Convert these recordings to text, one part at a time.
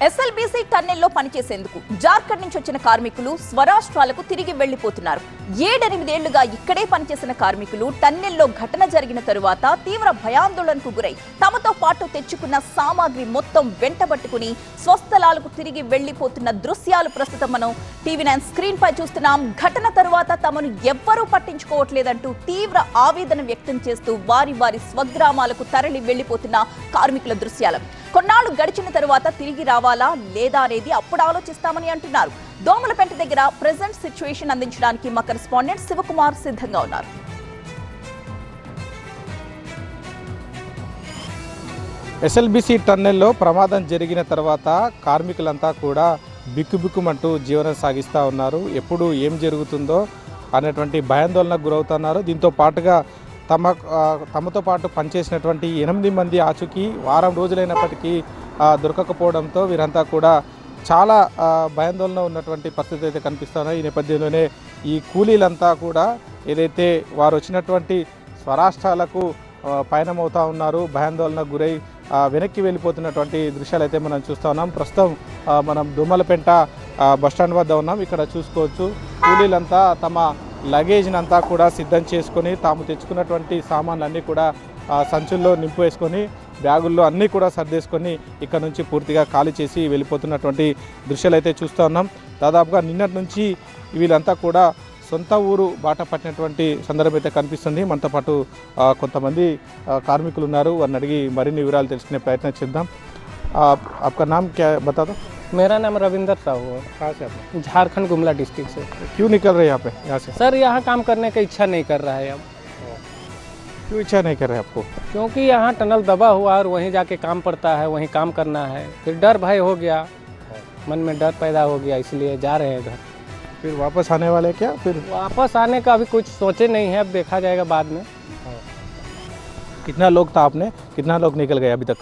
SLBC టన్నెల్లో పనిచేసేందుకు జార్ఖండ్ నుంచి వచ్చిన కార్మికులు స్వరాష్ట్రాలకు తిరిగి వెళ్లిపోతున్నారు. 7-8 ఏళ్లుగా ఇక్కడే పనిచేసిన కార్మికులు టన్నెల్లో ఘటన జరిగిన తరువాత తీవ్ర భయాందోళనకు గురై తమతో పాటు తెచ్చుకున్న సామాగ్రి మొత్తం వెంటబట్టుకుని స్వస్థలాలకు తిరిగి వెళ్లిపోతున్న దృశ్యాలు ప్రస్తుతం మనం టీవీ9 స్క్రీన్ పై చూస్తున్నాం. ఘటన తరువాత తమను ఎవ్వరూ పట్టించుకోవట్లేదంటూ తీవ్ర ఆవేదన వ్యక్తం చేస్తూ వారి వారి స్వగ్రామాలకు తరలి వెళ్లిపోతున్న కార్మికుల దృశ్యాలు. కొన్నాళ్లు గడిచిన తరువాత తిరిగి రావాలా లేదా అనేది అప్పుడు ఆలోచిస్తామని అంటున్నారు. దోమలపెంట దగ్గర ప్రెజెంట్ సిచ్యువేషన్ అందించడానికి మా కరెస్పాండెంట్ శివకుమార్ సిద్ధంగా ఉన్నారు. ఎస్ఎల్బీసీ టన్నెల్లో ప్రమాదం జరిగిన తర్వాత కార్మికులంతా కూడా బిక్కుబిక్కుమంటూ జీవనం సాగిస్తూ ఉన్నారు. ఎప్పుడు ఏం జరుగుతుందో అనేటువంటి భయాందోళనకు గురవుతున్నారు. దీంతో పాటుగా తమతో పాటు పనిచేసినటువంటి 8 మంది ఆచూకీ వారం రోజులైనప్పటికీ దొరకకపోవడంతో వీరంతా కూడా చాలా భయాందోళన ఉన్నటువంటి పరిస్థితి అయితే కనిపిస్తున్నాయి. ఈ నేపథ్యంలోనే ఈ కూలీలంతా కూడా ఏదైతే వారు వచ్చినటువంటి స్వరాష్ట్రాలకు పయనమవుతూ ఉన్నారు, భయాందోళనకు గురై వెనక్కి వెళ్ళిపోతున్నటువంటి దృశ్యాలు అయితే మనం చూస్తూ ఉన్నాం. ప్రస్తుతం మనం దోమలపెంట బస్టాండ్ వద్ద ఉన్నాం. ఇక్కడ చూసుకోవచ్చు కూలీలంతా తమ లగేజ్ని అంతా కూడా సిద్ధం చేసుకొని తాము తెచ్చుకున్నటువంటి సామాన్లన్నీ కూడా సంచుల్లో నింపు వేసుకొని బ్యాగుల్లో అన్నీ కూడా సర్దేసుకొని ఇక్కడ నుంచి పూర్తిగా ఖాళీ చేసి వెళ్ళిపోతున్నటువంటి దృశ్యాలు అయితే చూస్తూ ఉన్నాం. దాదాపుగా నిన్నటి నుంచి వీళ్ళంతా కూడా సొంత ఊరు బాట పట్టినటువంటి సందర్భం అయితే కనిపిస్తుంది. మనతో పాటు కొంతమంది కార్మికులు ఉన్నారు, వారిని అడిగి మరిన్ని వివరాలు తెలుసుకునే ప్రయత్నం చేద్దాం. आपका नाम क्या है बता दो. मेरा नाम रविंदर साहू है. कहाँ से आप? झारखंड गुमला डिस्ट्रिक्ट से. क्यों निकल रहे यहाँ पे यहाँ से? सर यहाँ काम करने का इच्छा नहीं कर रहा है अब. क्यों इच्छा नहीं कर रहे आपको? क्योंकि यहाँ टनल दबा हुआ और वहीं जाके काम पड़ता है, वहीं काम करना है. फिर डर भय हो गया, मन में डर पैदा हो गया, इसलिए जा रहे हैं घर. फिर वापस आने वाले क्या? फिर वापस आने का अभी कुछ सोचे नहीं है, अब देखा जाएगा बाद में. कितना लोग था आपने, कितना लोग निकल गए अभी तक?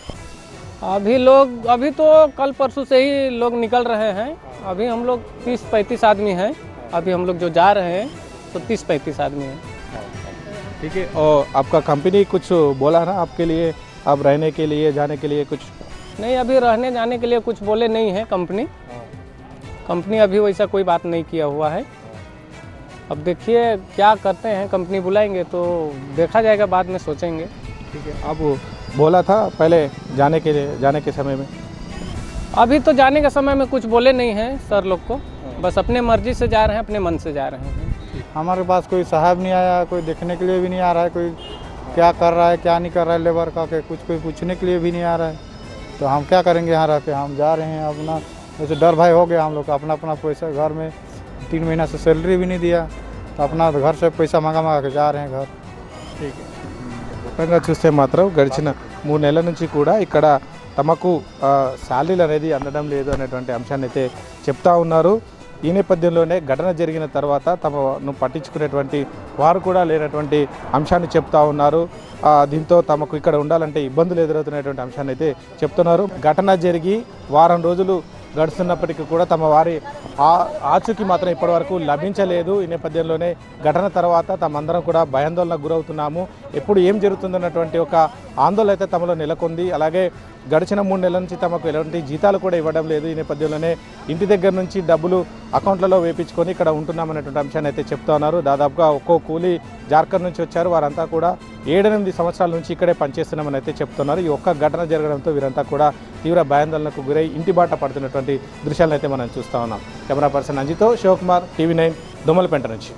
अभी तो कल परसों से ही लोग निकल रहे हैं. अभी हम लोग 30-35 आदमी हैं. अभी हम लोग जो जा रहे हैं तो 30-35 आदमी हैं. ठीक है. और आपका कंपनी कुछ बोला ना आपके लिए, आप रहने के लिए जाने के लिए कुछ? नहीं, अभी रहने जाने के लिए कुछ बोले नहीं है कंपनी अभी वैसा कोई बात नहीं किया हुआ है. अब देखिए क्या करते हैं, कंपनी बुलाएंगे तो देखा जाएगा, बाद में सोचेंगे. ठीक है. अब बोला था पहले जाने के समय में? अभी तो जाने के समय में कुछ बोले नहीं हैं सर लोग को, बस अपने मर्जी से जा रहे हैं, अपने मन से जा रहे हैं. हमारे पास कोई साहब नहीं आया, कोई देखने के लिए भी नहीं आ रहा है, कोई क्या कर रहा है क्या नहीं कर रहा है लेबर का, कुछ कोई पूछने के लिए भी नहीं आ रहा है. तो हम क्या करेंगे यहाँ रह के? हम जा रहे हैं अपना, जैसे डर भय हो गया हम लोग का. अपना पैसा घर में 3 महीना से सैलरी भी नहीं दिया, तो अपना घर से पैसा मंगा के जा रहे हैं घर. ठीक है. మొత్తంగా చూస్తే మాత్రం గడిచిన 3 నెలల నుంచి కూడా ఇక్కడ తమకు శాలరీలు అనేది అందడం లేదు అనేటువంటి అంశాన్ని అయితే చెప్తా ఉన్నారు. ఈ నేపథ్యంలోనే ఘటన జరిగిన తర్వాత తమను పట్టించుకునేటువంటి వారు కూడా లేనటువంటి అంశాన్ని చెప్తా ఉన్నారు. దీంతో తమకు ఇక్కడ ఉండాలంటే ఇబ్బందులు ఎదురవుతున్నటువంటి అంశాన్ని అయితే చెప్తున్నారు. ఘటన జరిగి వారం రోజులు గడుస్తున్నప్పటికీ కూడా తమ వారి ఆచూకీ మాత్రం ఇప్పటివరకు లభించలేదు. ఈ నేపథ్యంలోనే ఘటన తర్వాత తమందరం కూడా భయాందోళనకు గురవుతున్నాము. ఎప్పుడు ఏం జరుగుతుందన్నటువంటి ఒక ఆందోళన అయితే తమలో నెలకొంది. అలాగే గడిచిన 3 నెలల నుంచి తమకు ఎలాంటి జీతాలు కూడా ఇవ్వడం లేదు. ఈ నేపథ్యంలోనే ఇంటి దగ్గర నుంచి డబ్బులు అకౌంట్లలో వేయించుకొని ఇక్కడ ఉంటున్నామనేటువంటి అంశాన్ని అయితే చెప్తా ఉన్నారు. దాదాపుగా ఒక్కో కూలీ జార్ఖండ్ నుంచి వచ్చారు. వారంతా కూడా 7-8 సంవత్సరాల నుంచి ఇక్కడే పనిచేస్తున్నామని అయితే చెప్తున్నారు. ఈ ఒక్క ఘటన జరగడంతో వీరంతా కూడా తీవ్ర భయాందోళనకు గురై ఇంటి బాట పడుతున్నటువంటి దృశ్యాలను అయితే మనం చూస్తూ ఉన్నాం. కెమెరా పర్సన్ అంజితో శివకుమార్, టీవీ9 దోమలపెంట నుంచి.